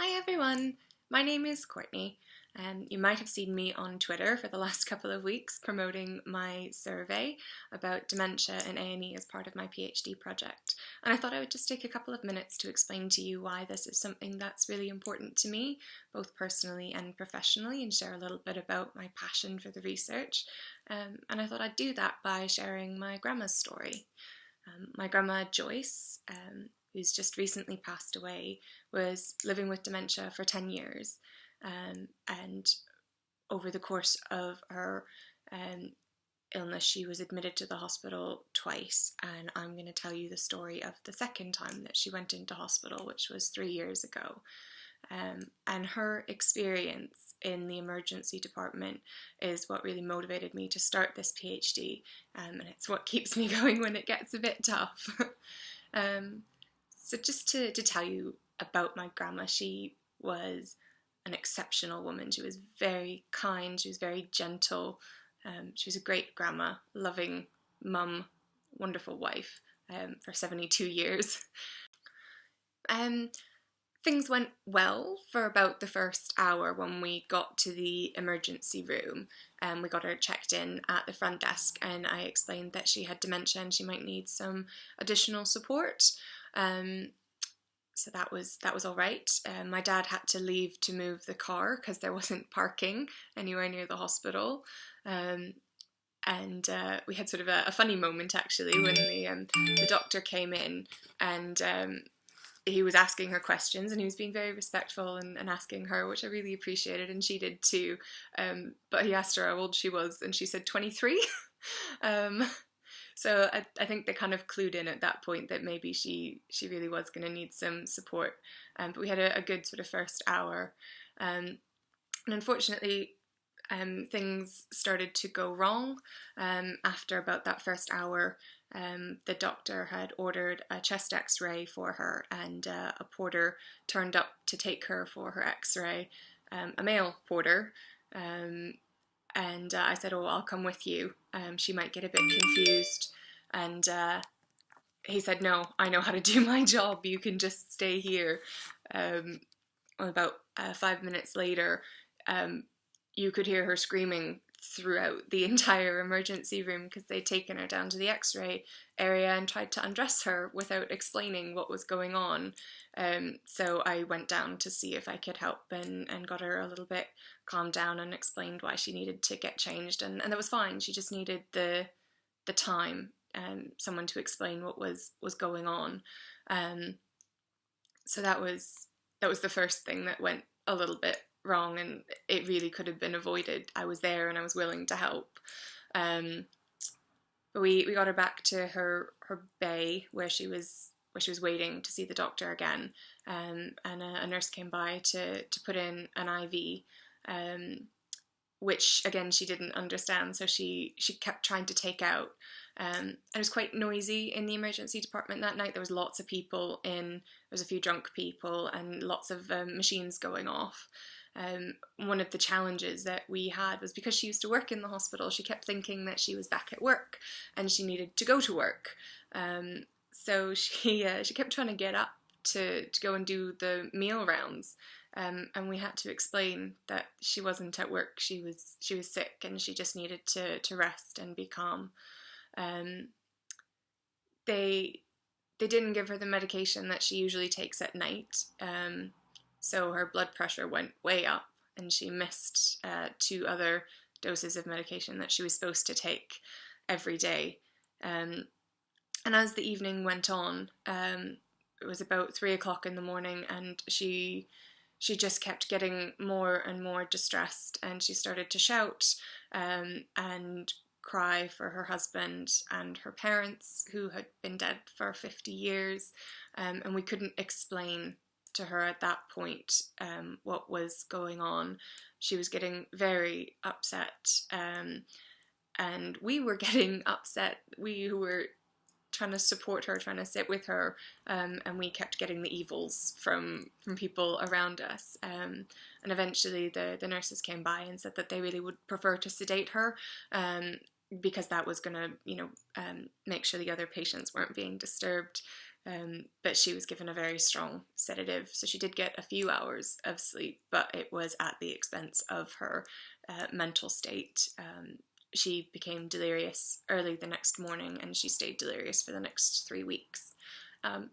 Hi everyone, my name is Courtney. You might have seen me on Twitter for the last couple of weeks promoting my survey about dementia in A&E as part of my PhD project. And I thought I would just take a couple of minutes to explain to you why this is something that's really important to me, both personally and professionally, and share a little bit about my passion for the research. And I thought I'd do that by sharing my grandma's story. My grandma Joyce, who's just recently passed away, was living with dementia for 10 years. And over the course of her illness, she was admitted to the hospital twice. And I'm going to tell you the story of the second time that she went into hospital, which was 3 years ago. And her experience in the emergency department is what really motivated me to start this PhD, and it's what keeps me going when it gets a bit tough. So just to tell you about my grandma, she was an exceptional woman. She was very kind, she was very gentle, she was a great grandma, loving mum, wonderful wife for 72 years. Things went well for about the first hour when we got to the emergency room. We got her checked in at the front desk and I explained that she had dementia and she might need some additional support. So that was all right. My dad had to leave to move the car because there wasn't parking anywhere near the hospital. And we had sort of a funny moment actually when the doctor came in and he was asking her questions and he was being very respectful and asking her, which I really appreciated, and she did too. But he asked her how old she was and she said 23. So I think they kind of clued in at that point that maybe she really was going to need some support. But we had a good sort of first hour. And unfortunately, things started to go wrong after about that first hour. The doctor had ordered a chest x-ray for her and a porter turned up to take her for her x-ray, a male porter, and I said, oh, I'll come with you, she might get a bit confused, and he said, no, I know how to do my job, you can just stay here. About 5 minutes later, you could hear her screaming throughout the entire emergency room because they'd taken her down to the x-ray area and tried to undress her without explaining what was going on. So I went down to see if I could help and got her a little bit calmed down and explained why she needed to get changed, and that was fine. She just needed the time and someone to explain what was going on. So that was the first thing that went a little bit wrong, and it really could have been avoided. I was there and I was willing to help. But we got her back to her bay where she was waiting to see the doctor again, and a nurse came by to put in an IV, which again she didn't understand, so she kept trying to take out. It was quite noisy in the emergency department that night. There was lots of people in, there was a few drunk people and lots of machines going off. One of the challenges that we had was because she used to work in the hospital, she kept thinking that she was back at work and she needed to go to work. So she kept trying to get up to go and do the meal rounds. And we had to explain that she wasn't at work, she was sick and she just needed to rest and be calm. They didn't give her the medication that she usually takes at night, so her blood pressure went way up and she missed 2 other doses of medication that she was supposed to take every day. And as the evening went on, it was about 3 o'clock in the morning and she just kept getting more and more distressed, and she started to shout and cry for her husband and her parents who had been dead for 50 years, and we couldn't explain to her at that point what was going on. She was getting very upset, and we were getting upset, we who were trying to support her, trying to sit with her, and we kept getting the evils from people around us. And eventually the nurses came by and said that they really would prefer to sedate her, because that was going to, make sure the other patients weren't being disturbed. but she was given a very strong sedative, so she did get a few hours of sleep, but it was at the expense of her mental state. She became delirious early the next morning, and she stayed delirious for the next 3 weeks.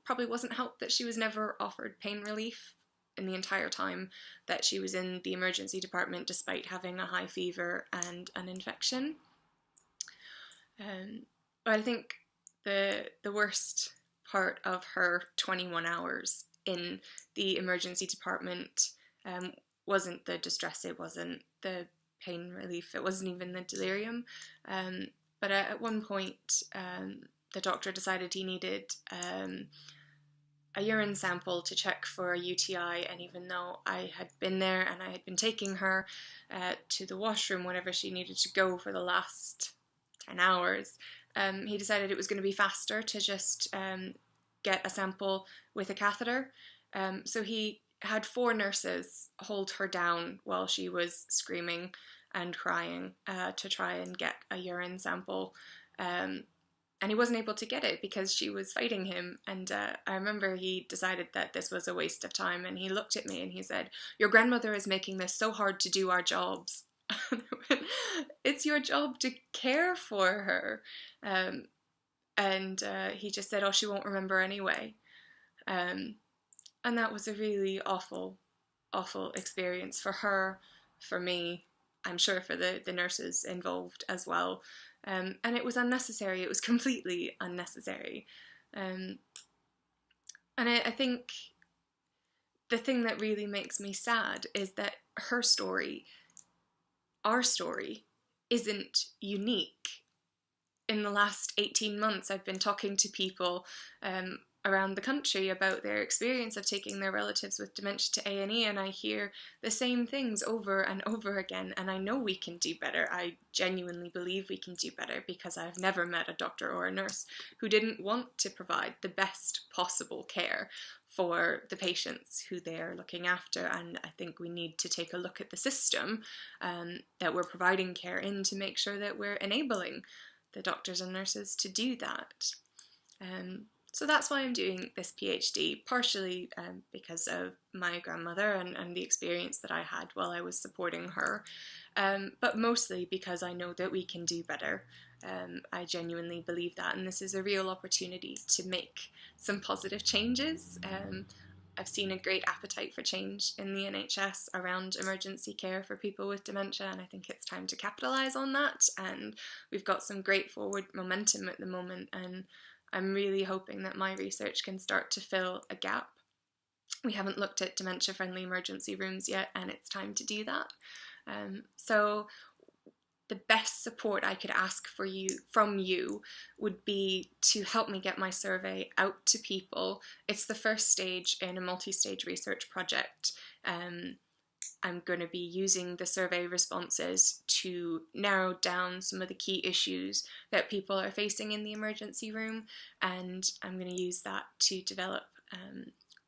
Probably wasn't helped that she was never offered pain relief in the entire time that she was in the emergency department, despite having a high fever and an infection. But I think the worst part of her 21 hours in the emergency department wasn't the distress, it wasn't the pain relief, it wasn't even the delirium. But at one point, the doctor decided he needed a urine sample to check for a UTI, and even though I had been there and I had been taking her to the washroom whenever she needed to go for the last 10 hours, he decided it was going to be faster to just get a sample with a catheter. So he had 4 nurses hold her down while she was screaming and crying to try and get a urine sample. And he wasn't able to get it because she was fighting him. And I remember he decided that this was a waste of time, and he looked at me and he said, "Your grandmother is making this so hard to do our jobs." It's your job to care for her. And he just said, "Oh, she won't remember anyway." And that was a really awful, awful experience for her, for me, I'm sure for the nurses involved as well. And it was unnecessary. It was completely unnecessary. And I think the thing that really makes me sad is that her story, our story, isn't unique. In the last 18 months, I've been talking to people around the country about their experience of taking their relatives with dementia to A&E, and I hear the same things over and over again, and I know we can do better. I genuinely believe we can do better, because I've never met a doctor or a nurse who didn't want to provide the best possible care for the patients who they're looking after. And I think we need to take a look at the system that we're providing care in to make sure that we're enabling the doctors and nurses to do that. So that's why I'm doing this PhD, partially because of my grandmother and the experience that I had while I was supporting her, but mostly because I know that we can do better. I genuinely believe that, and this is a real opportunity to make some positive changes. I've seen a great appetite for change in the NHS around emergency care for people with dementia, and I think it's time to capitalise on that, and we've got some great forward momentum at the moment, and I'm really hoping that my research can start to fill a gap. We haven't looked at dementia-friendly emergency rooms yet, and it's time to do that. So the best support I could ask from you would be to help me get my survey out to people. It's the first stage in a multi-stage research project. I'm going to be using the survey responses to narrow down some of the key issues that people are facing in the emergency room, and I'm going to use that to develop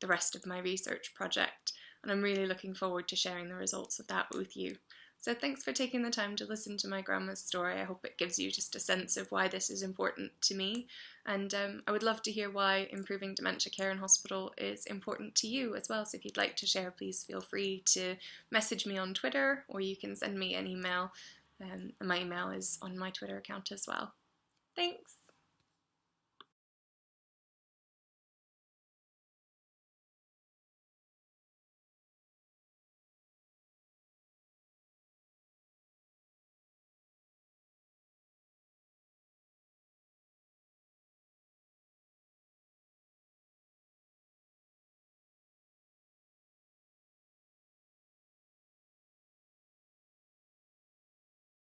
the rest of my research project, and I'm really looking forward to sharing the results of that with you. So thanks for taking the time to listen to my grandma's story. I hope it gives you just a sense of why this is important to me, and I would love to hear why improving dementia care in hospital is important to you as well. So if you'd like to share, please feel free to message me on Twitter, or you can send me an email. My email is on my Twitter account as well. Thanks!